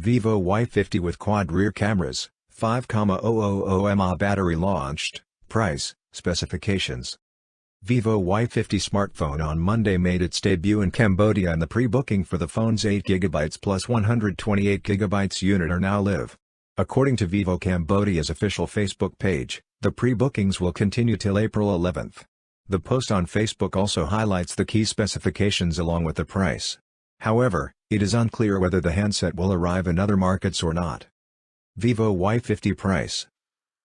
Vivo Y50 with quad rear cameras, 5,000 mAh battery launched. Price, specifications. Vivo Y50 smartphone on Monday made its debut in Cambodia and the pre-booking for the phone's 8GB plus 128GB unit are now live. According to Vivo Cambodia's official Facebook page, the pre-bookings will continue till April 11. The post on Facebook also highlights the key specifications along with the price. However, it is unclear whether the handset will arrive in other markets or not. Vivo Y50 price.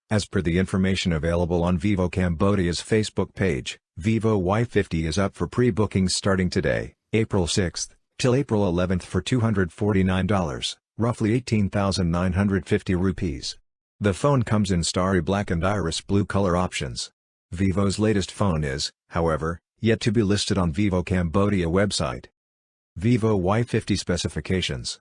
As per the information available on Vivo Cambodia's Facebook page, Vivo Y50 is up for pre-bookings starting today, April 6, till April 11 for $249, roughly 18,950 rupees. The phone comes in starry black and iris blue color options. Vivo's latest phone is, however, yet to be listed on Vivo Cambodia website. Vivo Y50 specifications.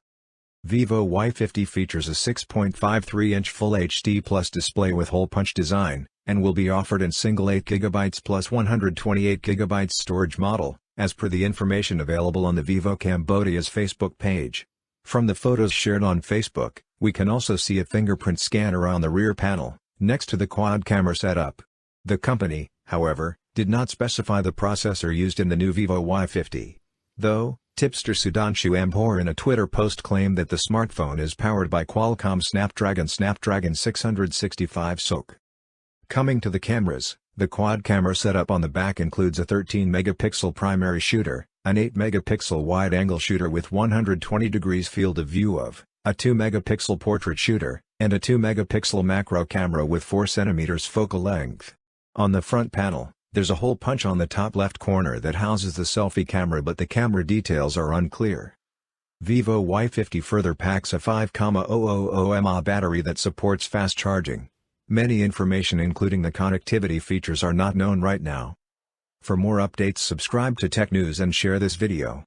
Vivo Y50 features a 6.53-inch Full HD Plus display with hole punch design, and will be offered in single 8GB plus 128GB storage model, as per the information available on the Vivo Cambodia's Facebook page. From the photos shared on Facebook, we can also see a fingerprint scanner on the rear panel, next to the quad camera setup. The company, however, did not specify the processor used in the new Vivo Y50. Though, tipster Sudhanshu Ambhor in a Twitter post claimed that the smartphone is powered by Qualcomm Snapdragon 665 SoC. Coming to the cameras, the quad camera setup on the back includes a 13-megapixel primary shooter, an 8-megapixel wide-angle shooter with 120 degrees field of view of, a 2-megapixel portrait shooter, and a 2-megapixel macro camera with 4 cm focal length. On the front panel, there's a hole punch on the top left corner that houses the selfie camera, but the camera details are unclear. Vivo Y50 further packs a 5,000 mAh battery that supports fast charging. Many information including the connectivity features are not known right now. For more updates, subscribe to Tech News and share this video.